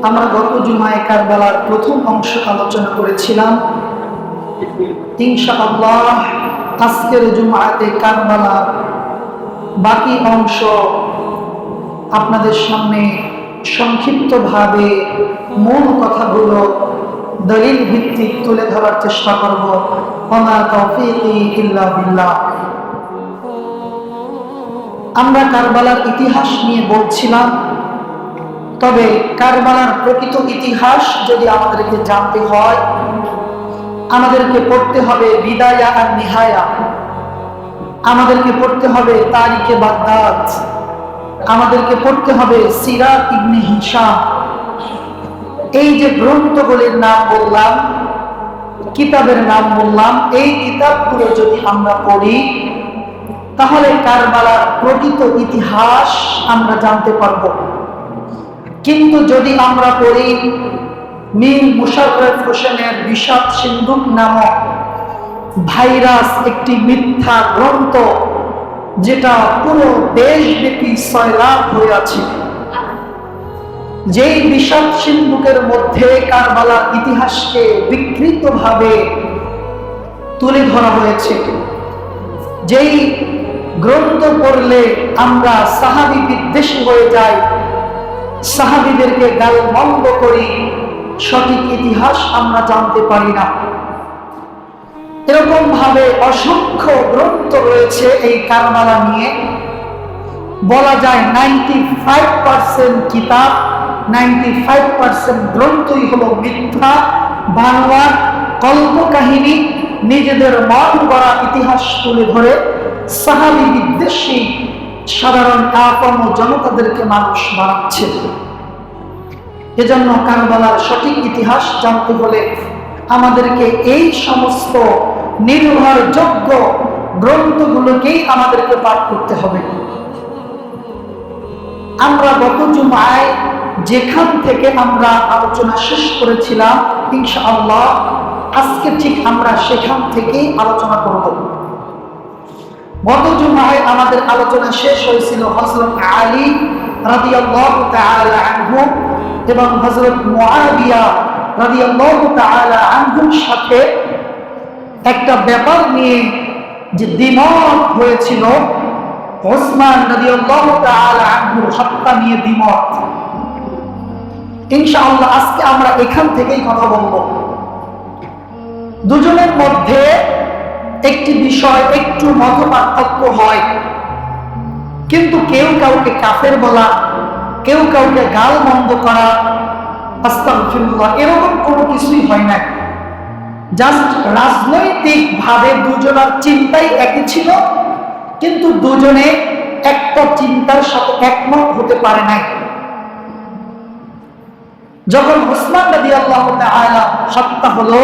আমরা গত জুমায় কারবালার প্রথম অংশ আলোচনা করেছিলাম। ইনশাআল্লাহ আজকের জুমাতে কারবালার বাকি অংশ আপনাদের সামনে সংক্ষিপ্তভাবে মূল কথাগুলো দলিল ভিত্তিক তুলে ধরার চেষ্টা করব। ওমা তাওফীকি ইল্লা বিল্লাহ। আমরা কারবালার ইতিহাস নিয়ে বলছিলাম, তবে কারবালার প্রকৃত ইতিহাস যদি আমাদেরকে জানতে হয়, আমাদেরকে পড়তে হবে বিদায়া আর নিহায়া, আমাদেরকে পড়তে হবে তারিখে বাগদাদ, আমাদেরকে পড়তে হবে সিরাত ইবনে হিশাম। এই যে গ্রন্থগুলির নাম বললাম, কিতাবের নাম বললাম, এই কিতাবগুলো যদি আমরা পড়ি তাহলে কারবালার প্রকৃত ইতিহাস আমরা জানতে পারব। কিন্তু যদি আমরা পড়ি মীর মুশাররফ হোসেনের বিষাদ সিন্ধুক নামক ভাইরাস একটি মিথ্যা গ্রন্থ, যেটা পুরো দেশব্যাপী সয়লাব হয়ে আছে, যেই বিষাদ সিন্ধুকের মধ্যে কারবালার ইতিহাসকে বিকৃতভাবে তুলে ধরা হয়েছে, যেই গ্রন্থ পড়লে আমরা সাহাবী বিদ্বেষী হয়ে যাই, সাহাবীদেরকে গালমন্দ করি, সঠিক ইতিহাস আমরা জানতে পারি না। এরকম ভাবে অসংখ্য গ্রন্থ রয়েছে এই কারবালা নিয়ে। বলা যায় 95% কিতাব, 95% গ্রন্থই হলো মিথ্যা, বানোয়ার, কল্পকাহিনী, নিজেদের মন গড়া ইতিহাস তুলে ধরে সাহাবী বিদ্বেষী সাধারণ আপাম জনতাদেরকে মানুষ বানাচ্ছে। এজন্য কারবালার সঠিক ইতিহাস জানতে হলে আমাদেরকে এই সমস্ত নির্ভরযোগ্য গ্রন্থগুলোকেই আমাদেরকে পাঠ করতে হবে। আমরা গত জুমায় যেখান থেকে আমরা আলোচনা শেষ করেছিলাম, ইনশাআল্লাহ আজকে ঠিক আমরা সেখান থেকেই আলোচনা করব। গত জুমায় আমাদের আলোচনা শেষ হয়েছিল হযরত আলী রাদিয়াল্লাহু তাআলা আনহু এবং হযরত মুআবিয়া রাদিয়াল্লাহু তাআলা আনহুর সাথে একটা ব্যাপার নিয়ে যে দ্বিমত হয়েছিল, ওসমান রাদিয়াল্লাহু তাআলা আনহুর হত্যা নিয়ে দ্বিমত। ইনশাআল্লাহ আজকে আমরা এখান থেকেই কথা বলবো। দুজনের মধ্যে একটি বিষয় একটু মতপার্থক্য হয়, কিন্তু কেউ কাউকে কাফের বলা, কেউ কাউকে গালমন্দ করা, আস্তাগফিরুল্লাহ, এরকম কোনো কিছুই হয় না। জাস্ট রাজনৈতিক ভাবে দুজনের চিন্তাই একই ছিল, কিন্তু দুজনে একটা চিন্তার সাথে একমত হতে পারে নাই। যখন ওসমান রাদিয়াল্লাহু তাআলা হত্যা হলো,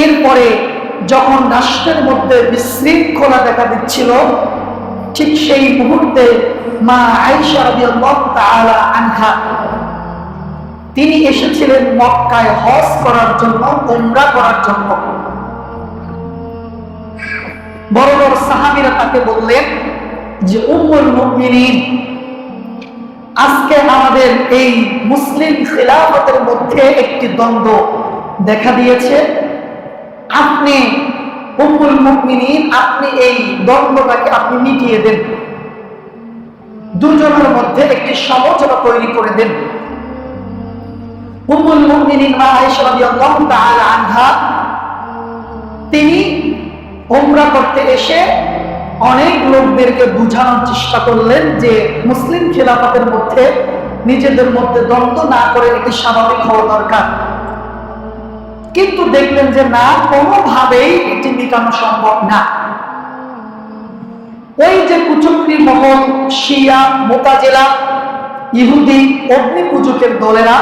এরপরে যখন রাষ্ট্রের মধ্যে বিশৃঙ্খলা দেখা দিচ্ছিল, ঠিক সেই মুহূর্তে মা আয়েশা রাদিয়াল্লাহু তাআলা আনহা তিনি এসেছিলেন মক্কায় হজ করার জন্য, উমরা করার জন্য। বড় বড় সাহাবীরা তাকে বললেন যে উম্মুল মুমিনিন, আজকে আমাদের এই মুসলিম খিলাফতের মধ্যে একটি দ্বন্দ্ব দেখা দিয়েছে, আপনি উম্মুল মুমিনিন, আপনি এই দ্বন্দ্বটাকে আপনি মিটিয়ে দেন, দুজনের মধ্যে একটি সমঝোতা তৈরি করে দেন। উম্মুল মুমিনিন মা আয়েশা রাদিয়াল্লাহু তাআলা আনহা তিনি উমরা করতে এসে অনেক লোকদেরকে বোঝানোর চেষ্টা করলেন যে মুসলিম খিলাফতের মধ্যে নিজেদের মধ্যে দ্বন্দ্ব না করে এটি স্বাভাবিক হওয়া দরকার। কিন্তু দেখলেন যে না, কোনোভাবেই এটি মেটানো সম্ভব না। ওই যে কুচক্রী মহল, শিয়া, মুতাজিলা, ইহুদি, অগ্নি পূজকের দলেরা,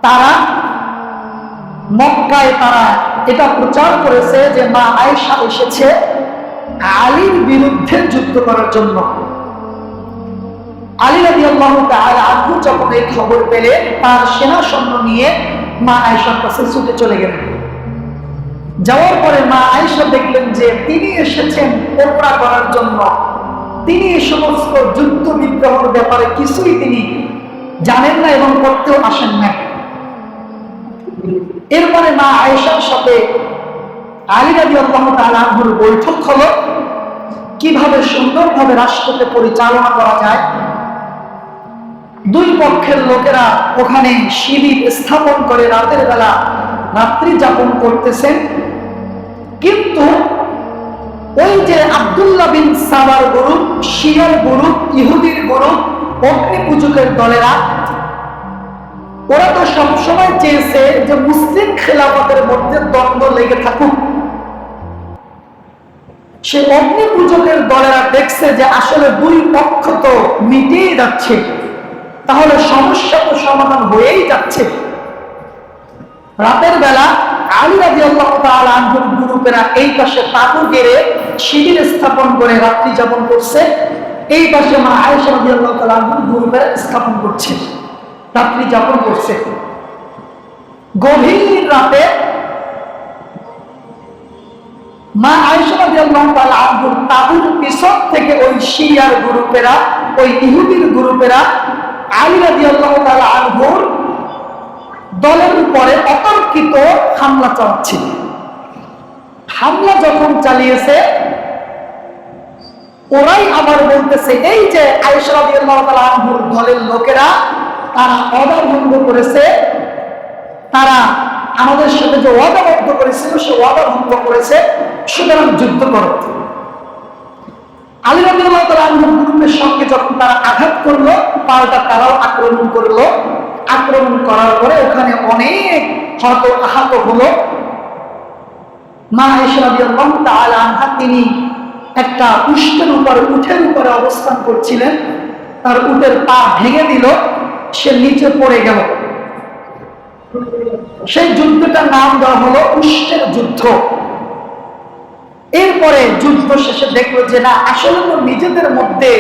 তারা মক্কায় তারা এটা প্রচার করেছে যে মা আয়েশা এসেছে আলীর বিরুদ্ধে যুদ্ধ করার জন্য। আলী রাদিয়াল্লাহু তাআলা আনহু যখন এই খবর পেলেন, তার সেনা সৈন্য নিয়ে মা আয়েশার কাছে ছুটে চলে গেলেন। যাওয়ার পরে মা আয়েশা দেখলেন যে তিনি এসেছেন উমরা করার জন্য, তিনি এই সমস্ত যুদ্ধ বিগ্রহের ব্যাপারে কিছুই তিনি জানেন না এবং করতেও আসেন না। এরপরে মা আয়েশার সাথে আলী রাদিয়াল্লাহু তাআলা আনহুর বৈঠক হলো কিভাবে সুন্দরভাবে রাষ্ট্রকে পরিচালনা করা যায়। দুই পক্ষের লোকেরা ওখানে শিবির স্থাপন করে রাতের বেলা রাত্রি যাপন করতেছেন। কিন্তু ওই যে আব্দুল্লাহ বিন সাবার গ্রুপ, শিয়ার গ্রুপ, ইহুদির গ্রুপ, অগ্নি পূজকের দলেরা, ওরা তো সবসময় চেয়েছে যে মুসলিম খেলাফতের মধ্যে দ্বন্দ্ব লেগে থাকুক। সে অগ্নি পূজকের দলেরা দেখছে যে আসলে দুই পক্ষ তো মিটেই যাচ্ছে, তাহলে সমস্যা তো সমাধান হয়েই যাচ্ছে। রাতের বেলা আলী রাদিয়াল্লাহু তাআলা আনহুর গ্রুপেরা এই পাশে তাঁবু গেড়ে শিবির স্থাপন করে রাত্রি যাপন করছে, এই পাশে মা আয়েশা রাদিয়াল্লাহু তাআলা আনহুর গ্রুপেরা স্থাপন করছে, রাত্রি যাপন করছে। গভীর রাতে মা আয়েশা রাদিয়াল্লাহু তাআলা আনহুর তাঁবুর পিছন থেকে ওই শিয়ার গ্রুপেরা, ওই ইহুদির গ্রুপেরা আলী রাদিয়াল্লাহু তাআলা আনহুর দলের উপরে অতর্কিত হামলা চালাচ্ছে। হামলা যখন চালিয়েছে, ওরাই আবার বলতেছে এই যে আয়েশা রাদিয়াল্লাহু তাআলা আনহুর দলের লোকেরা তারা ওয়াদা ভঙ্গ করেছে, তারা আমাদের সাথে যে ওয়াদাবদ্ধ করেছিল সে ওয়াদা ভঙ্গ করেছে, সুতরাং যুদ্ধ করো। আলী রাদিয়াল্লাহু তাআলা আনহুর গ্রুপের সঙ্গে যখন তারা আঘাত করলো, পাল্টা তারাও আক্রমণ করলো। আক্রমণ করার পরে ওখানে অনেক হত আহত হলো। মা আয়েশা রাদিয়াল্লাহু তাআলা আনহা তিনি একটা উটের উপরে অবস্থান করছিলেন, তার উটের পা ভেঙে দিল, সে নিচে পড়ে গেল। সেই যুদ্ধটার নাম দেওয়া হলো উষ্টের যুদ্ধ। এরপরে যুদ্ধ শেষে দেখলো যে না, আসলে তো নিজেদের মধ্যে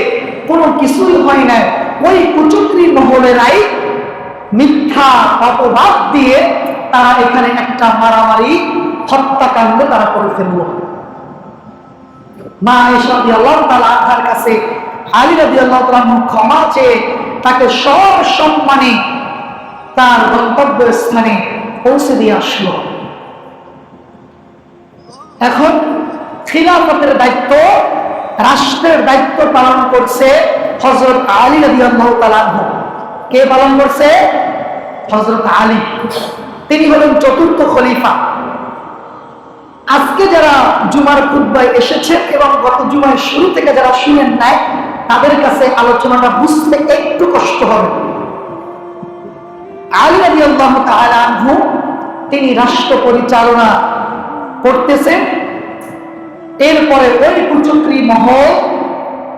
কোনো কিছুই হয় না, ওই কুচক্রী মহলেরাই মিথ্যা অপবাদ দিয়ে তারা এখানে একটা মারামারি হত্যাকাণ্ড তারা করে ফেলল। মা আয়েশা রাদিয়াল্লাহু তাআলা আনহার কাছে আলী রাদিয়াল্লাহু তাআলা আনহু ক্ষমা চেয়ে তাকে সসম্মানে তার গন্তব্যস্থানে পৌঁছে দিয়ে আসলো। এখন খিলাফতের দায়িত্ব, রাষ্ট্রের দায়িত্ব পালন করছে হযরত আলী রাদিয়াল্লাহু তাআলা আনহু। কে পালন করছে? হযরত আলী। তিনি হলেন চতুর্থ খলিফা। আজকে যারা জুমার খুতবায় এসেছেন এবং গত জুমার শুরু থেকে যারা শুনেন নাই, তাদের কাছে আলোচনাটা বুঝতে একটু কষ্ট হবে। আলী রাদিয়াল্লাহু তাআলা আনহু তিনি রাষ্ট্র পরিচালনা করতেছেন। এরপরে ওই কুচক্রী মহল,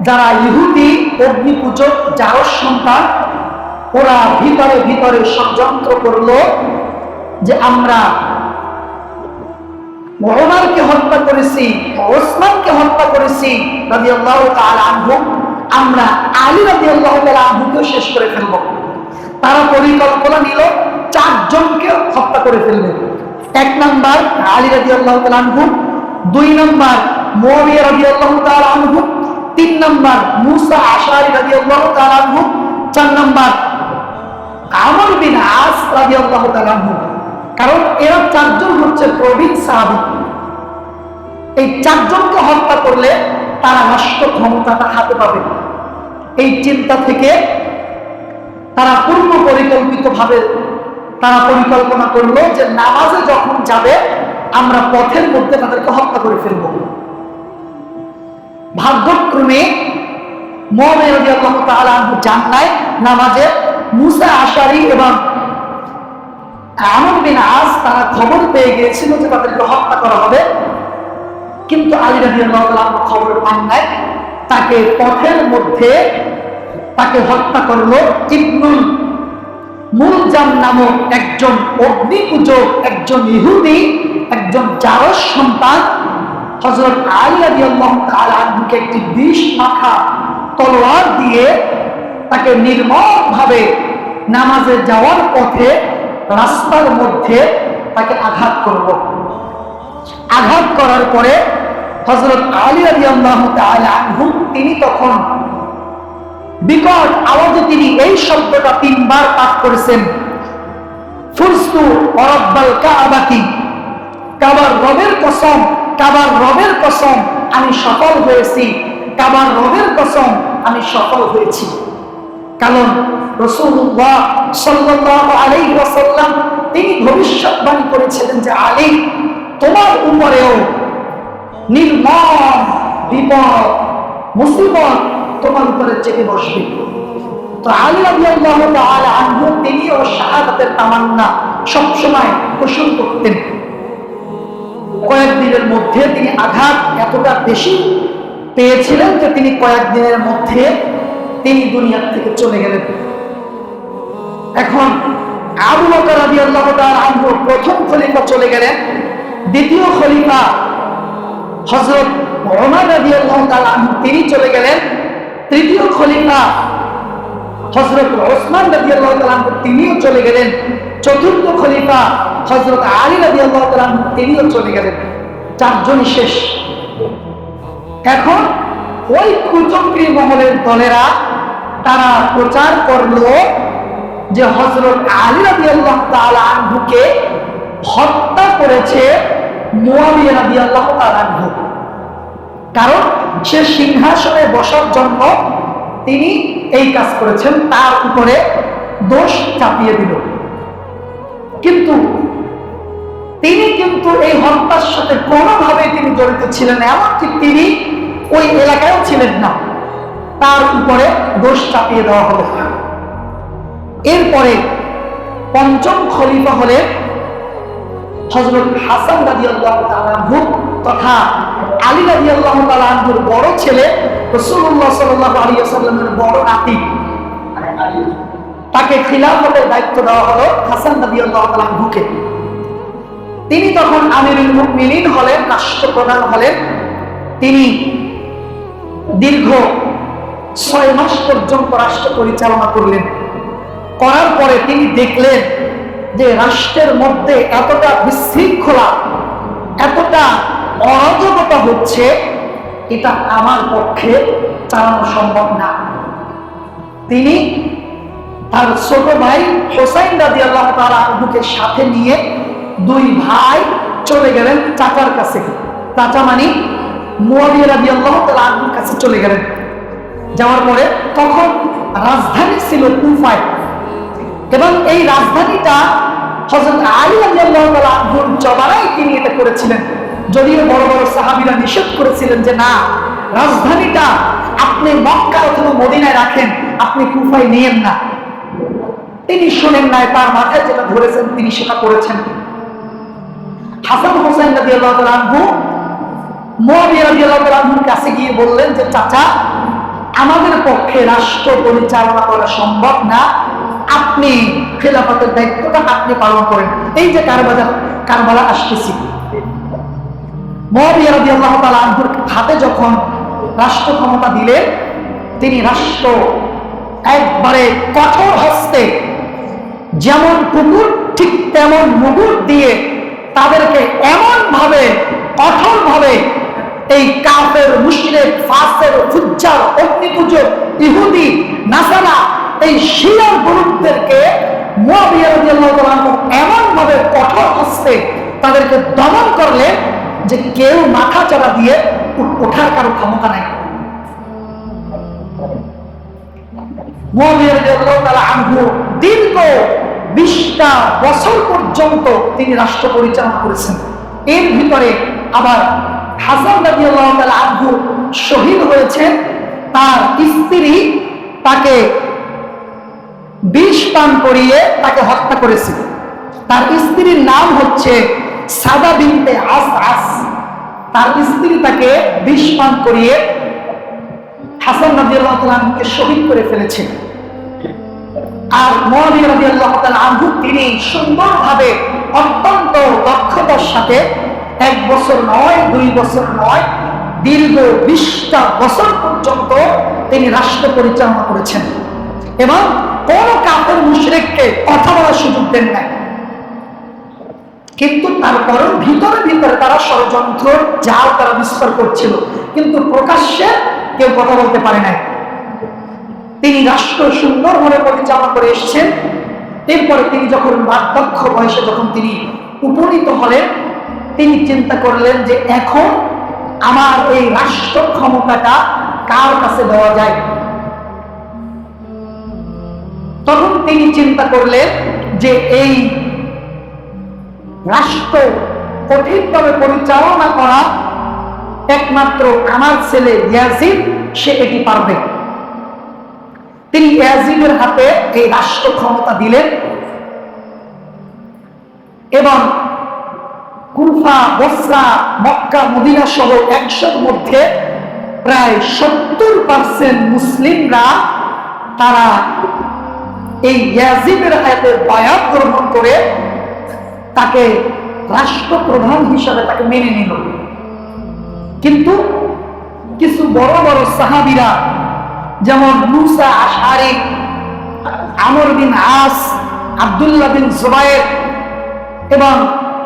যারা ইহুদি অগ্নি পূজক, জারজ সন্তান, ওরা ভিতরে ভিতরে ষড়যন্ত্র করলো যে আমরা ওমরকে হত্যা করেছি, ওসমানকে হত্যা করেছি রাদিয়াল্লাহু তাআলা আনহু, আমরা আলী রাদিয়াল্লাহু তাআলা আনহুকে শেষ করে ফেলবো। তারা পরিকল্পনা নিল 4 জনকে হত্যা করে ফেলবে। 1 নাম্বার আলী রাদিয়াল্লাহু তাআলা আনহু, 2 নাম্বার মুয়াবিয়া রাদিয়াল্লাহু তাআলা আনহু, 3 নাম্বার মুসা আশআরী রাদিয়াল্লাহু তাআলা আনহু, 4 নাম্বার আমর বিন আস রাদিয়াল্লাহু তাআলা আনহু। কারণ এরা 4 জন হচ্ছে প্রবীণ সাহাবী। এই 4 জনকে হত্যা করলে তারা রাষ্ট্র ক্ষমতাটা হাতে পাবে। এই চিন্তা থেকে তারা পূর্ব পরিকল্পিতভাবে তারা পরিকল্পনা করলো যে নামাজে যখন যাবে আমরা পথের মধ্যে তাদেরকে হত্যা করে ফেলব। ভাগ্যক্রমে মুআবিয়া রাদিয়াল্লাহু তাআলা আনহু যান নাই নামাজে। মুসা আশআরী এবং আমর বিন আস তারা খবর পেয়ে গিয়েছিল যে তাদেরকে হত্যা করা হবে, কিন্তু আলী রাদিয়াল্লাহু তাআলা আনহু খবর পান নাই। তাকে পথের মধ্যে তাকে হত্যা করলো ইবনুল মুলজাম নামক একজন অগ্নি পূজক, একজন ইহুদি, একজন জারজ সন্তান হযরত আলী রাদিয়াল্লাহু তাআলা আনহুকে একটি বিষ মাখা তলোয়ার দিয়ে তাকে নির্মমভাবে নামাজে যাওয়ার পথে রাস্তার মধ্যে তাকে আঘাত করল। আঘাত করার পরে হযরত আলী রাদিয়াল্লাহু তাআলা আনহু তিনি তখন বিকট আওয়াজে তিনি এই শব্দটা 3 বার পাঠ করেছেন, ফুরস্তু ওয়ারাব্বাল কাবাতি, কাবার রবের কসম, কাবার রবের কসম আমি সফল হয়েছি, কাবার রবের কসম আমি সফল হয়েছি। কারণ রাসূলুল্লাহ সাল্লাল্লাহু আলাইহি ওয়াসাল্লাম তিনি ভবিষ্যৎবাণী করেছিলেন যে আলী, তোমার উপরেও নির্মম বিপদ মুসিবত তোমার উপরে চেপে বসবে। তো আলী রাদিয়াল্লাহু তাআলা আনহু তিনিও শাহাদাতের তামান্না সবসময় পোষণ করতেন। কয়েকদিনের মধ্যে তিনি আঘাত এতটা বেশি পেয়েছিলেন যে তিনি কয়েকদিনের মধ্যে তিনি দুনিয়া থেকে চলে গেলেন। এখন আবু বকর রাদিয়াল্লাহু তাআলা আনহু প্রথম খলিফা চলে গেলেন, দ্বিতীয় খলিফা হযরত ওমর রাদিয়াল্লাহু তাআলা আনহু তিনি চলে গেলেন, তৃতীয় খলিফা হযরত ওসমান রাদিয়াল্লাহু তাআলা আনহু তিনিও চলে গেলেন, চতুর্থ খলিফা হযরত আলী রাদিয়াল্লাহু তাআলা আনহু তিনিও চলে গেলেন। 4 জনই শেষ। এখন ওই কুচক্রী মহলের দলেরা তারা প্রচার করলো যে হযরত আলী রাদিয়াল্লাহু তাআলা আনহুকে হত্যা করেছে মুয়াবিয়া রাদিয়াল্লাহু তাআলা আনহু। কারণ সে সিংহাসনে বসার জন্য তিনি এই কাজ করেছেন, তার উপরে দোষ চাপিয়ে দিল। কিন্তু তিনি এই হত্যার সাথে কোনোভাবে তিনি জড়িত ছিলেন না, এমনকি তিনি ওই এলাকায়ও ছিলেন না, তার উপরে দোষ চাপিয়ে দেওয়া হলো। এরপরে পঞ্চম খলিফা হলেন হযরত হাসান রাদিয়াল্লাহু তাআলা আনহু তথা আলী রাদিয়াল্লাহু তাআলা আনহুর বড় ছেলে, রাসূলুল্লাহ সাল্লাল্লাহু আলাইহি ওয়াসাল্লামের বড় নাতি। তাকে খিলাফতের দায়িত্ব দেওয়া হলো হাসান রাদিয়াল্লাহু তাআলা আনহুকে। তিনি তখন আমিরুল মুমিনিন হলেন, রাষ্ট্রপ্রধান হলেন। তিনি দীর্ঘ 6 মাস পর্যন্ত রাষ্ট্র পরিচালনা করলেন। করার পরে তিনি দেখলেন যে রাষ্ট্রের মধ্যে এতটা বিশৃঙ্খলা, এতটা অরাজকতা হচ্ছে, এটা আমার পক্ষে চালানো সম্ভব না। তিনি তার ছোট ভাই হোসাইন রাদিয়াল্লাহু তাআলা আনহুকে সাথে নিয়ে 2 ভাই চলে গেলেন চাচার কাছে। চাচা মানে মুয়াবিয়া রাদিয়াল্লাহু তাআলা আনহুর কাছে চলে গেলেন। যাওয়ার পরে তখন রাজধানী ছিল কুফায়, এবং এই রাজধানীটা হযরত আলী রাদিয়াল্লাহু তাআলা আনহুর জমানায় তিনি এটা করেছিলেন। যদিও বড় বড় সাহাবীরা নিষেধ করেছিলেন যে না, রাজধানীটা আপনি মক্কা অথবা মদিনায় রাখেন, আপনি কুফায় নিয়েন না। তিনি শুনেন নাই, তার মাথায় যেটা ধরেছেন তিনি সেটা করেছেন। হাসান হোসেন রাদিয়াল্লাহু তাআলা আনহু মুয়াবিয়া রাদিয়াল্লাহু তাআলা আনহুর কাছে গিয়ে বললেন যে চাচা, আমাদের পক্ষে রাষ্ট্র পরিচালনা করা সম্ভব না, আপনি খেলাফতের দায়িত্বটা আপনি পালন করেন। এই যে কারবালা আসতেছি। মুয়াবিয়া রাদিয়াল্লাহু তাআলা আনহুর হাতে যখন রাষ্ট্র ক্ষমতা দিলেন, তিনি রাষ্ট্র একবারে কঠোর হস্তে, যেমন কুকুর ঠিক তেমন মুগুর দিয়ে তাদেরকে এমন ভাবে কঠোর ভাবে এই কাফের, মুশরিক, ফাসিক, ফুজ্জার, অগ্নিপূজক, ইহুদি, নাসারা, এই শিয়া গ্রুপদেরকে মুয়াবিয়া রাদিয়াল্লাহু তাআলা আনহু এমন ভাবে কঠোর হস্তে তাদেরকে দমন করলেন যে কেউ মাথা চাড়া দিয়ে ওঠার কারো ক্ষমতা নাই। মুয়াবিয়া রাদিয়াল্লাহু তাআলা আনহু দীর্ঘ 20টা বছর পর্যন্ত তিনি রাষ্ট্র পরিচালনা করেছেন। এর ভিতরে আবার হাসান রাদিয়াল্লাহু তাআলা আনহু শহীদ হয়েছেন। তার স্ত্রী তাকে বিষ পান করিয়ে তাকে হত্যা করেছিল। তার স্ত্রীর নাম হচ্ছে সাদা বিনতে আসআস। তার স্ত্রী তাকে বিষ পান করিয়ে হাসান রাদিয়াল্লাহু তাআলা আনহুকে শহীদ করে ফেলেছেন। আর মুয়াবিয়া রাদিয়াল্লাহু তাআলা আনহু তিনি সুন্দরভাবে, অত্যন্ত দক্ষতার সাথে 1 বছর নয়, 2 বছর নয়, দীর্ঘ 20টা বছর পর্যন্ত তিনি রাষ্ট্র পরিচালনা করেছেন এবং কোন কাফের মুশরিককে কথা বলার সুযোগ দেন নাই। কিন্তু তারপরেও ভিতরে ভিতরে তারা ষড়যন্ত্র জাল তারা বিস্তার করছিল, কিন্তু প্রকাশ্যে কেউ কথা বলতে পারে নাই। তিনি রাষ্ট্র সুন্দরভাবে পরিচালনা করে এসেছেন। এরপরে তিনি যখন বার্ধক্য বয়সে যখন তিনি উপনীত হলেন, তিনি চিন্তা করলেন যে এখন আমার এই রাষ্ট্র ক্ষমতাটা কার কাছে দেওয়া যায়। তখন তিনি চিন্তা করলেন যে এই রাষ্ট্র কঠিনভাবে পরিচালনা করা একমাত্র আমার ছেলে ইয়াজিদ, সে এটি পারবে। তিনি ইয়াজিদের হাতে এই রাষ্ট্র ক্ষমতা দিলেন এবং কুফা, বসরা, মক্কা, মদিনা সহ 100-র মধ্যে প্রায় 70% মুসলিমরা তারা এই ইয়াজিদের হাতে বায়াত গ্রহণ করে তাকে রাষ্ট্রপ্রধান হিসাবে তাকে মেনে নিল। কিন্তু কিছু বড় বড় সাহাবীরা যেমন মুসা আশআরী, আমর বিন আস, আব্দুল্লাহ বিন জুবায়ের এবং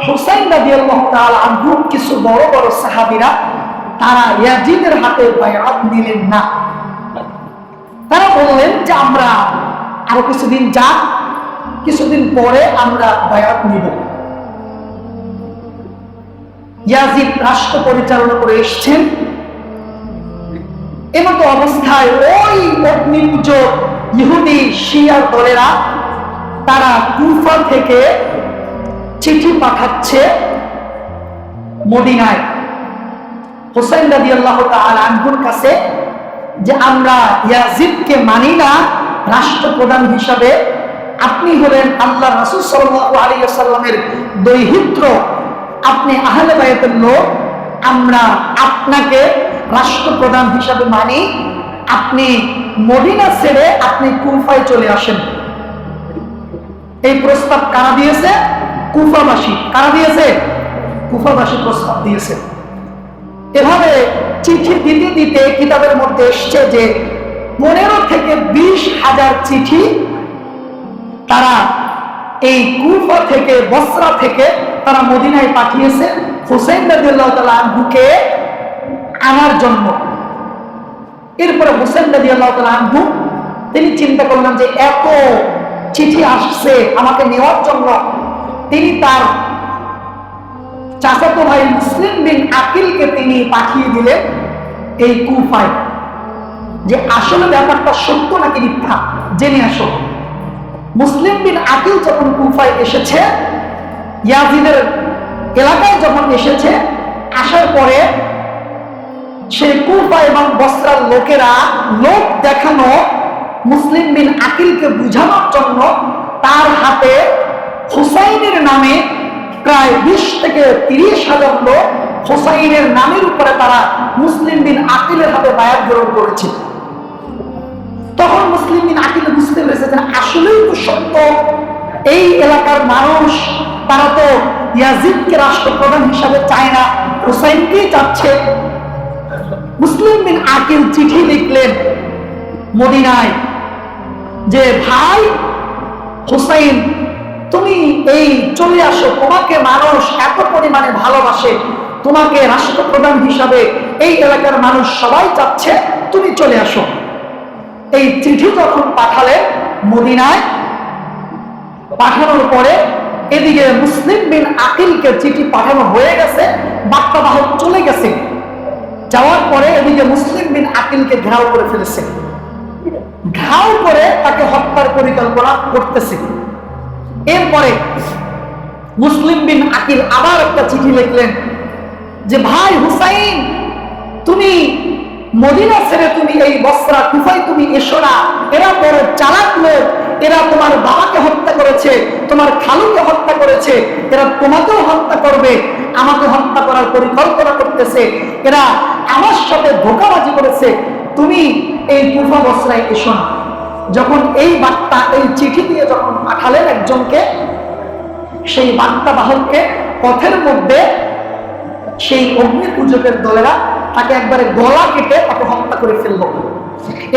হুসাইন রাদিয়াল্লাহু তাআলা আনহু, কিছু বড় বড় সাহাবীরা তারা ইয়াজিদের হাতে বায়াত নিলেন না। তারা বললেন যে আমরা আরো কিছুদিন যাক, কিছুদিন পরে আমরা বায়াত নিব। ইয়াজিদ রাষ্ট্র পরিচালনা করে এসেছেন। এমতো অবস্থায় ওই অগ্নিপূজক ইহুদি শিয়ার দলেরা তারা কুফা থেকে চিঠি পাঠাচ্ছে মদিনায় হুসাইন রাদিয়াল্লাহু তাআলা আনহুর কাছে যে আমরা ইয়াজিদকে মানি না রাষ্ট্রপ্রধান হিসাবে। আপনি হলেন আল্লাহ রাসূল সাল্লাল্লাহু আলাইহি ওয়াসাল্লামের দৌহিত্র, আপনি আহলে বায়াতের লোক, আমরা আপনাকে রাষ্ট্রপ্রধান হিসাবে মানি। আপনি মদিনা ছেড়ে আপনি কুফায় চলে আসেন। এই প্রস্তাব কারা দিয়েছে? কুফাবাসী। কারা দিয়েছে? কুফাবাসী প্রস্তাব দিয়েছে। এভাবে চিঠি দিতে দিতে কিতাবের মধ্যে এসছে যে 15 থেকে 20,000 চিঠি তারা এই কুফা থেকে, বসরা থেকে তারা মদিনায় পাঠিয়েছে হুসাইন রাদিয়াল্লাহু তাআলা আনহুকে আনার জন্য। এরপরে হুসাইন রাদিয়াল্লাহু তাআলা আনহু তিনি চিন্তা করলেন যে এত চিঠি আসছে আমাকে নেওয়ার জন্য। তিনি তার চাচাতো ভাই মুসলিম বিন আকিলকে তিনি পাঠিয়ে দিলেন এই কুফায়, যে আসলে ব্যাপারটা সত্য নাকি মিথ্যা জেনে আসো। মুসলিম বিন আকিল যখন কুফায় এসেছে, ইয়াজিদের এলাকায় যখন এসেছে, আসার পরে সেই কুফা এবং বসরার লোকেরা লোক দেখানো মুসলিম বিন আকিলকে বুঝানোর জন্য তার হাতে হুসাইনের নামে প্রায় 20 থেকে 30,000 লোক হুসাইনের নামের উপরে তারা মুসলিম বিন আকিলের হাতে বায়াত গ্রহণ করেছে। তখন মুসলিম বিন আকিল বুঝতে পেরেছে যে আসলেই তো সত্য, এই এলাকার মানুষ তারা তো ইয়াজিদকে রাষ্ট্রপ্রধান হিসাবে চায় না, হুসাইনকেই চাচ্ছে। মুসলিম বিন আকিল চিঠি লিখলেন মদিনায় যে ভাই হুসাইন, তুমি এই চলে আসো, তোমাকে মানুষ এত পরিমাণে ভালোবাসে, তোমাকে রাষ্ট্রপ্রধান হিসাবে এই এলাকার মানুষ সবাই চাচ্ছে, তুমি চলে আসো। এই চিঠি যখন পাঠালেন মদিনায়, পাঠানোর পরে এদিকে মুসলিম বিন আকিলকে চিঠি পাঠানো হয়ে গেছে, বার্তা বাহক চলে গেছে। যাওয়ার পরে এদিকে মুসলিম বিন আকিলকে ঘেরাও করে ফেলেছে, ঘেরাও করে তাকে হত্যার পরিকল্পনা করতেছে। এরপরে মুসলিম বিন আকিল আবার একটা চিঠি লিখলেন যে ভাই হুসাইন, তুমি মদিনা ছেড়ে তুমি এই বসরা কুফায় তুমি এসো না, এরা বড় চালাক লোক, এরা তোমার বাবাকে হত্যা করেছে, তোমার খালুকে হত্যা করেছে, এরা তোমাকেও হত্যা করবে, আমাকে হত্যা করার পরিকল্পনা করতেছে, এরা আমার সাথে ধোঁকাবাজি করেছে, তুমি এই কুফা বসরায় এসো না। যখন এই বার্তা, এই চিঠি দিয়ে যখন পাঠালেন একজনকে, সেই বার্তা বাহককে পথের মধ্যে সেই অগ্নি পূজকের দলেরা তাকে একবারে গলা কেটে তাকে হত্যা করে ফেললো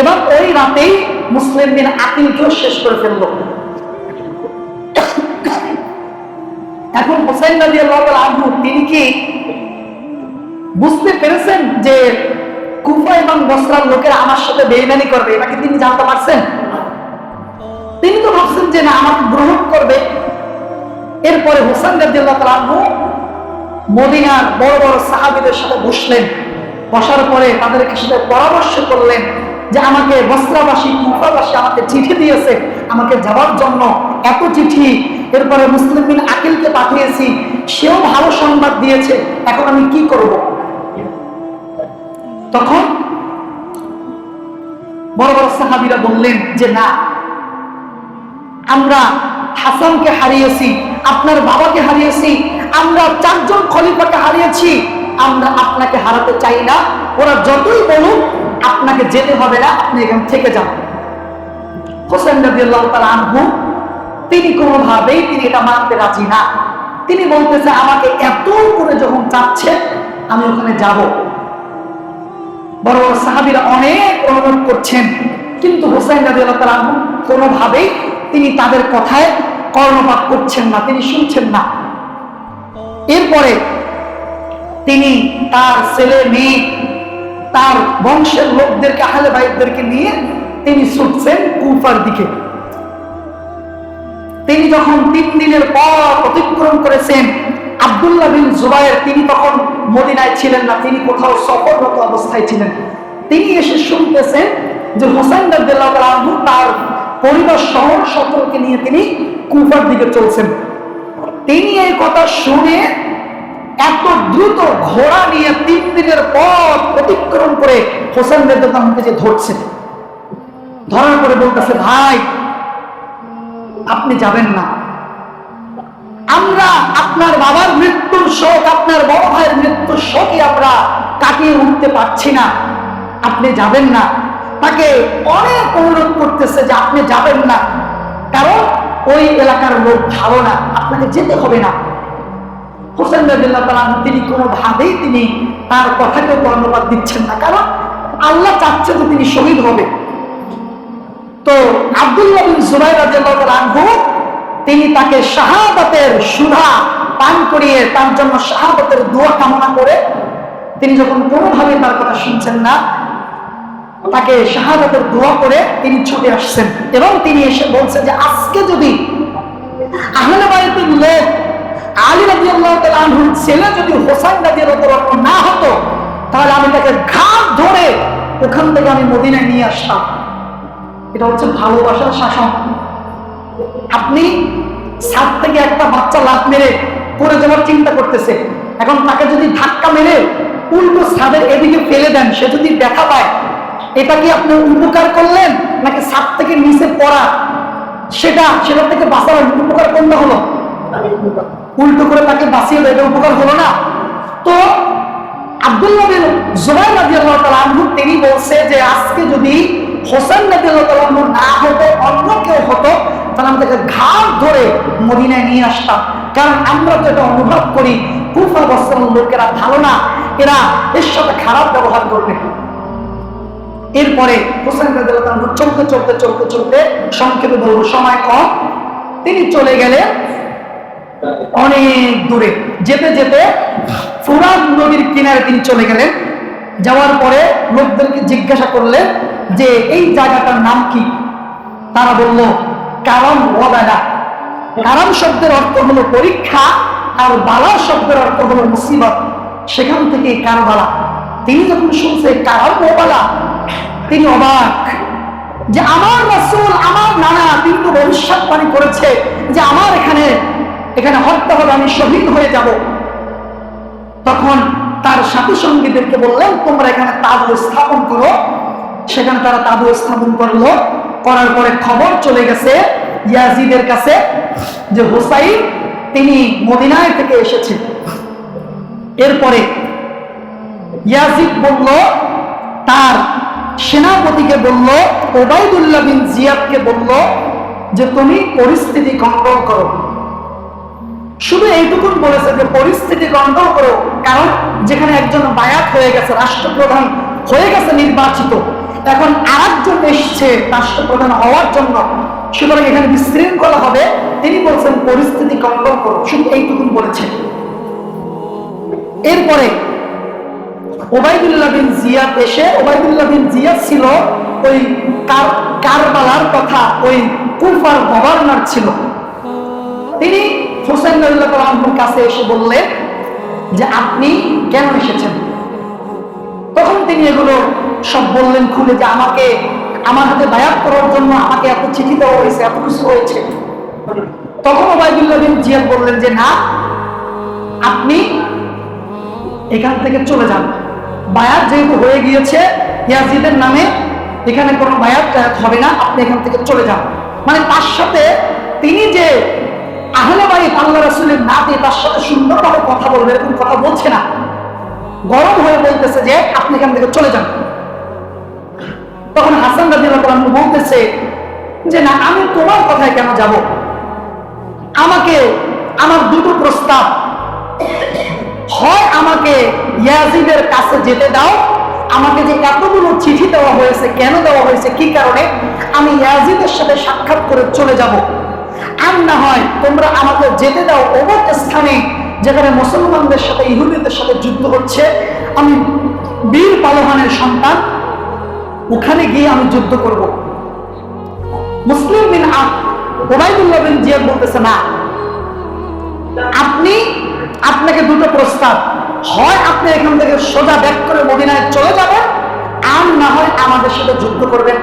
এবং ওই রাতেই মুসলিম বিন আকিলকেও শেষ করে ফেললো। এখন হুসাইন রাদিয়াল্লাহু তাআলা আনহু তিনি কি বুঝতে পেরেছেন যে কুফা এবং বসরার লোকেরা আমার সাথে বেইমানি করবে, এটা কি তিনি জানতে পারছেন? তিনি তো ভাবছেন যে না, আমাকে গ্রহণ করবে। এরপরে হোসেন রাদিয়াল্লাহু তাআলা আনহু মদিনার বড় বড় সাহাবীদের সাথে বসলেন। বসার পরে তাদেরকে সাথে পরামর্শ করলেন যে আমাকে বসরাবাসী, কুফাবাসী আমাকে চিঠি দিয়েছে আমাকে যাওয়ার জন্য, এত চিঠি। এরপরে মুসলিম বিন আকিলকে পাঠিয়েছি, সেও ভালো সংবাদ দিয়েছে, এখন আমি কি করব? তখন বড় বড় সাহাবীরা বললেন যে না, আমরা হাসানকে হারিয়েছি, আপনার বাবাকে হারিয়েছি, আমরা 4 জন খলিফাকে হারিয়েছি, আমরা আপনাকে হারাতে চাই না। ওরা যতই বলুক আপনাকে যেতে হবে না, আপনি এখান থেকে যান। হোসেন রাদিয়াল্লাহু তাআলা আনহু তিনি কোনোভাবেই তিনি এটা মানতে রাজি না। তিনি বলতেছে আমাকে এত করে যখন চাচ্ছে আমি ওখানে যাব। বড় বড় সাহাবীরা অনেক অনুরোধ করছেন, কিন্তু হোসেন রাদিয়াল্লাহু তাআলা আনহু কোনোভাবেই তিনি তাদের কথায় কর্ণপাত করছেন না, তিনি শুনছেন না। এরপরে তিনি তার ছেলে মেয়ে, তার বংশের লোকদেরকে, আহলে বাইতদেরকে নিয়ে তিনি ছুটছেন কুফার দিকে। তিনি যখন 3 দিনের পথ অতিক্রম করেছেন, আব্দুল্লাহ বিন জুবায়ের তিনি তখন মদিনায় ছিলেন না, তিনি কোথাও সফররত অবস্থায় ছিলেন। তিনি এসে শুনতেছেন যে হোসেন রাদিয়াল্লাহু তাআলা আনহু তার পরিবার শহর সকলকে নিয়ে তিনি কুফার দিকে চলছেন। তিনি এই কথা শুনে এত দ্রুত ঘোড়া নিয়ে 3 দিনের পথ অতিক্রম করে হোসেন রাদিয়াল্লাহু তাআলাকে যে ধরছেন, ধরার পরে বলতেছে ভাই আপনি যাবেন না, আমরা আপনার বাবার মৃত্যুর শোক, আপনার বড় ভাইয়ের মৃত্যুর শোকই আমরা কাটিয়ে উঠতে পারছি না, আপনি যাবেন না। তাকে অনেক অনুরোধ করতেছে যে আপনি যাবেন না, কারণ ওই এলাকার লোক ভালো না, আপনাকে যেতে হবে না। হোসেন রাদিয়াল্লাহু তাআলা তিনি কোনোভাবেই তিনি তার কথাকে কর্ণপাত দিচ্ছেন না, কারণ আল্লাহ চাচ্ছে যে তিনি শহীদ হবে। তো আব্দুল্লাহ বিন জুবাইর রাদিয়াল্লাহু তাআলা আনহু তিনি তাকে শাহাদাতের সুধা পান করিয়ে তার জন্য শাহাদাতের দোয়া কামনা করে তিনি যখন কোনোভাবে তার কথা শুনছেন না, তাকে শাহাদাতের দোয়া করে তিনি ছুটে আসছেন এবং তিনি এসে বলছেন যে আজকে যদি আহলে বাইতের লোক আলী রাদিয়াল্লাহু তাআলা আনহুর ছেলে যদি হোসেন রাদিয়াল্লাহু তাআলা আনহু না হতো, তাহলে আমি তাকে ঘাট ধরে ওখান থেকে আমি মদিনায় নিয়ে আসতাম। এটা হচ্ছে ভালোবাসার শাসন। আপনি ছাদ থেকে একটা বাচ্চা লাফ মেরে পড়ে যাওয়ার চিন্তা করতেছে, এখন তাকে যদি ধাক্কা মেরে উল্টো ছাদের এদিকে ফেলে দেন, সে যদি ব্যথা পায়, এটা কি আপনি উপকার করলেন নাকি ছাদ থেকে নিচে পড়া সেটা থেকে বাঁচার উপকার কোনটা হলো? উল্টো করে তাকে বাঁচিয়ে দেয়, এটা উপকার হলো না। তো আব্দুল্লাহ বিন জুবাইর রাদিয়াল্লাহু তাআলা আনহু তিনি বলছে যে আজকে যদি হোসেন রাদিয়াল্লাহু তাআলা আনহু না হতো, অন্য কেউ হতো, তাহলে আমি তাকে ঘাট ধরে মদিনায় নিয়ে আসতাম। কারণ আমরা তো এটা অনুভব করি কুফা বসরার লোকেরা ভালো না, এরা এর সাথে খারাপ ব্যবহার করবে। এরপরে হোসেন রাদিয়াল্লাহু তাআলা আনহু চলতে চলতে চলতে চলতে, সংক্ষেপে বলবো সময় কম, তিনি চলে গেলেন অনেক দূরে। যেতে যেতে ফুরাত নদীর কিনারে তিনি চলে গেলেন। যাওয়ার পরে লোকদেরকে জিজ্ঞাসা করলেন যে এই জায়গাটার নাম কি? তারা বলল কারম ওয়াবালা। কারম শব্দের অর্থ হলো পরীক্ষা, আর বালা শব্দের অর্থ হলো মুসিবত। সেখান থেকে কারবালা। তিনি যখন শুনছে কারম ওয়াবালা, তিনি অবাক যে আমার রাসূল, আমার নানা তিনি তো ভবিষ্যৎবাণী করেছে যে আমার এখানে হত্যা হবে, আমি শহীদ হয়ে যাব। তখন তার সাথী সঙ্গীদেরকে বললেন তোমরা এখানে তাঁবু স্থাপন করো। সেখানে তারা তাঁবু স্থাপন করলো। করার পরে খবর চলে গেছে ইয়াজিদের কাছে যে হুসাইন তিনি মদিনায় থেকে এসেছে। এরপরে ইয়াজিদ বলল, তার সেনাপতিকে বলল, ওবাইদুল্লাহ বিন জিয়াদকে বলল যে তুমি পরিস্থিতি কন্ট্রোল করো। শুধু এইটুকুন বলেছে যে পরিস্থিতি কন্ট্রোল করো, কারণ যেখানে একজন বায়াত হয়ে গেছে, রাষ্ট্রপ্রধান হয়ে গেছে নির্বাচিত, এখন আরেকজন এসছে রাষ্ট্রপ্রধান হওয়ার জন্য, সুতরাং এখানে বিশৃঙ্খলা হবে। তিনি বলছেন পরিস্থিতি কন্ট্রোল করো, শুধু এইটুকুন বলেছেন। এরপরে ওবাইদুল্লাহ বিন জিয়াদ এসে, ওবাইদুল্লাহ বিন জিয়াদ ছিল ওই কারবালার কথা ওই কুফার গভর্নর ছিল। তিনি হুসাইন রাদিয়াল্লাহু আনহুর কাছে এসে বললেন যে আপনি কেন এসেছেন? তখন তিনি এগুলো সব বললেন খুলে, যে আমাকে আমার হাতে বায়াত করার জন্য আমাকে এত চিঠি দেওয়া হয়েছে, এত কিছু হয়েছে। তখন ওবাইদুল্লাহ বিন জিয়াদ বললেন যে না, আপনি এখান থেকে চলে যান, বায়াত যেহেতু হয়ে গিয়েছে ইয়াজিদের নামে, এখানে কোনো বায়াত হবে না, আপনি এখান থেকে চলে যান। মানে তার সাথে তিনি যে আহলে বাইত আল্লাহ রাসূলের নাতি, তার সাথে সুন্দরভাবে কথা বলবে এরকম কথা বলছে না, গরম হয়ে বলতেছে যে আপনি এখান থেকে চলে যান। তখন হাসান রাদিয়াল্লাহু আনহু বলতেছে যে না, আমি তোমার কথায় কেন যাব? আমাকে আমার দুটো প্রস্তাব, হয় আমাকে ইয়াজিদের কাছে যেতে দাও, আমাকে যে এতগুলো চিঠি দেওয়া হয়েছে কেন দেওয়া হয়েছে, কি কারণে, আমি ইয়াজিদের সাথে সাক্ষাৎ করে চলে যাব। আর না হয় তোমরা আমাকে যেতে দাও অমুক স্থানে যেখানে মুসলমানদের সাথে ইহুদিদের সাথে যুদ্ধ হচ্ছে, আমি বীর পালোয়ানের সন্তান, ওখানে গিয়ে আমি যুদ্ধ করব। মুসলিম বিন ওবাইদুল্লাহ বিন জিয়াদ বলতেছে না, আপনাকে দুটো প্রস্তাব, হয় আপনি এখান থেকে সোজা ব্যাক করে মদিনায় চলে যাবেন, আর না হয় আমাদের সাথে যুদ্ধ করবেন।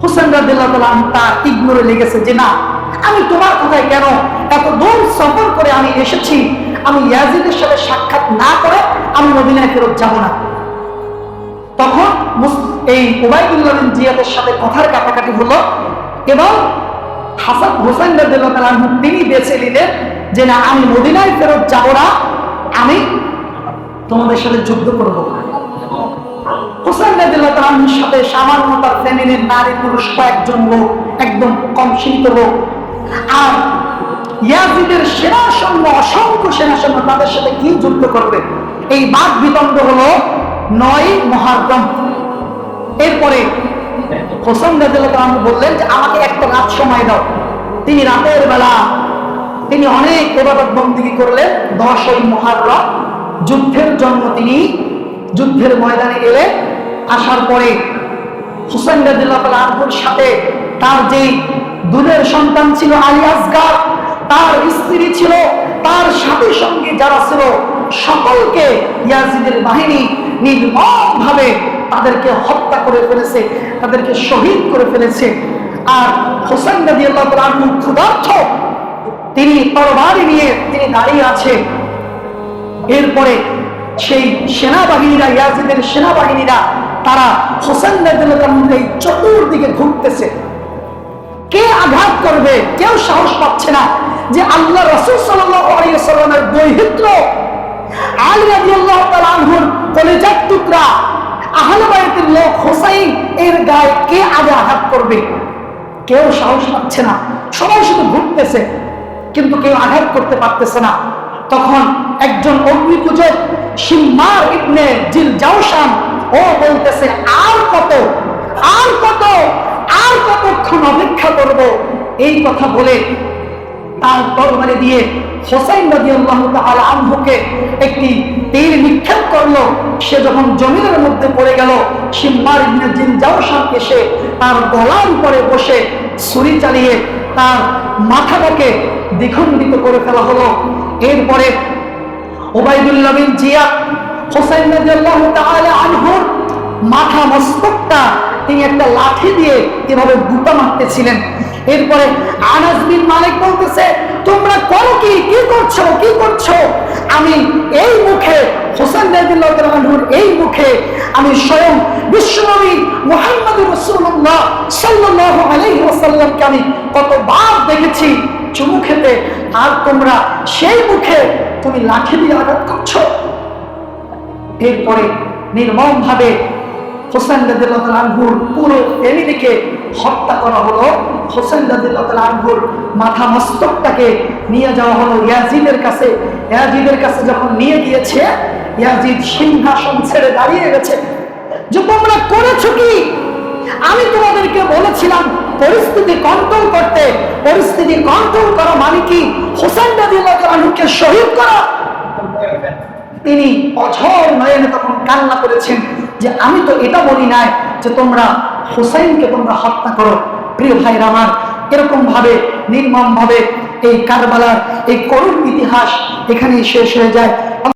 হুসাইন রাদিয়াল্লাহু আনহু তার ইগনোরে লেগেছে যে না, আমি তোমার কথায় কেন, এত দূর সফর করে আমি এসেছি, আমি ইয়াজিদের সাথে সাক্ষাৎ না করে আমি মদিনায় ফেরত যাব না। তখন এই ওবাইদুল্লাহ বিন জিয়াদের সাথে কথার কাটাকাটি হলো এবং হুসাইন রাদিয়াল্লাহু আনহু তিনি বেছে নিলেন যে না, আমি মদিনায় ফেরত যাব না, আমি তোমাদের সাথে যুদ্ধ করব। হুসাইন রাদিয়াল্লাহু আনহুর সাথে সামান্য তার ফ্যামিলির নারী পুরুষ কয়েকজন লোক, একদম কম সীমিত লোক, আর ইয়াজিদের সেনা সৈন্য, অসংখ্য সেনা সৈন্য, তাদের সাথে কি যুদ্ধ করবে, এই বাদ বিতণ্ড হলো 9 মুহররম। এরপরে হুসাইন রাদিয়াল্লাহু আনহু বললেন যে আমাকে একটা রাত সময় দাও। তিনি রাতের বেলা তিনি অনেক ইবাদত বন্দেগী করলেন। 10 মুহররম যুদ্ধের জন্য তিনি যুদ্ধের ময়দানে এলেন। আসার পরে হুসাইন রাদিয়াল্লাহু আনহুর সাথে তার যে দুধের সন্তান ছিল আলী আসগার, তার স্ত্রী ছিল, তার সাথী সঙ্গী যারা ছিল, সকলকে ইয়াজিদের বাহিনী নির্মমভাবে তাদেরকে হত্যা করে ফেলেছে, তাদেরকে শহীদ করে ফেলেছে। আর হুসাইন রাদিয়াল্লাহু আনহু ক্ষুধার্ত, তিনি তরবারি নিয়ে তিনি দাঁড়িয়ে আছে। এরপরে সেই সেনাবাহিনীরা, ইয়াজিদের সেনাবাহিনীরা, তারা হুসাইন রাদিয়াল্লাহু আনহুকে চতুর্দিকে ঘুরতেছে, কে আঘাত করবে, কেউ সাহস পাচ্ছে না। যে আল্লাহ রাসূল সাল্লাল্লাহু আলাইহি ওয়াসাল্লামের দৌহিত্র আলী রাদিয়াল্লাহু তাআলা আনহুর কলিজার টুকরা, আহলে বাইতের লোক হুসাইন, এর গায়ে কে আগে আঘাত করবে, কেউ সাহস পাচ্ছে না। সবাই শুধু ঘুরতেছে, কিন্তু কেউ আঘাত করতে পারতেছে না। তখন একজন অগ্নিপূজক শিম্মার ইবনে জিল জাওশান, ও বলতেছে আর কতক্ষণ অপেক্ষা করব। এই কথা বলে তার তরবারি দিয়ে হুসাইন রাদিয়াল্লাহু তাআলা আনহুকে একটি তীর নিক্ষেপ করলো। সে যখন জমিনের মধ্যে পড়ে গেল, শিম্মার ইবনে জিল জাওশান এসে তার গলার উপরে বসে ছুরি চালিয়ে তার মাথাটাকে দ্বিখণ্ডিত করে ফেলা হলো। এরপরে ওবাইদুল্লাহ বিন জিয়াদ হুসাইন রাদিয়াল্লাহু তাআলা আনহুর মাথা মস্তকটা তিনি একটা লাঠি দিয়ে এভাবে গুঁতা মারতেছিলেন। এরপরে আনাস বিন মালিক বলতেছে, তোমরা করো কি করছো? আমি এই মুখে, হুসাইন রাদিয়াল্লাহু তাআলা আনহুর এই মুখে আমি স্বয়ং বিশ্বনবী মুহাম্মদুর রাসূলুল্লাহ সাল্লাল্লাহু আলাইহি ওয়াসাল্লামকে আমি কতবার দেখেছি চুমু খেতে, আর তোমরা সেই মুখে তুমি লাঠি দিয়ে আঘাত করছো। এরপরে নির্মমভাবে হুসাইন রাদিয়াল্লাহু তাআলা আনহুর পুরো ফ্যামিলিকে হত্যা করা হলো। হুসাইন রাদিয়াল্লাহু তাআলা আনহুর মাথা মস্তকটাকে নিয়ে যাওয়া হলো ইয়াজিদের কাছে। ইয়াজিদের কাছে যখন নিয়ে গিয়েছে, ইয়াজিদ সিংহাসন ছেড়ে দাঁড়িয়ে গেছে যে তোমরা করেছো কি? আমি তোমাদেরকে বলেছিলাম পরিস্থিতি কন্ট্রোল করতে। পরিস্থিতি কন্ট্রোল করা মানে কি? হুসাইন রাদিয়াল্লাহু তাআলা আনহুকে শহীদ করা। তিনি অঝর নয়নে তখন কান্না করেছেন যে আমি তো এটা বলি নাই যে তোমরা হুসাইনকে তোমরা হত্যা করো। প্রিয় ভাইরা আমার, এরকম ভাবে নির্মম ভাবে এই কারবালার এই করুণ ইতিহাস এখানেই শেষ হয়ে যায়।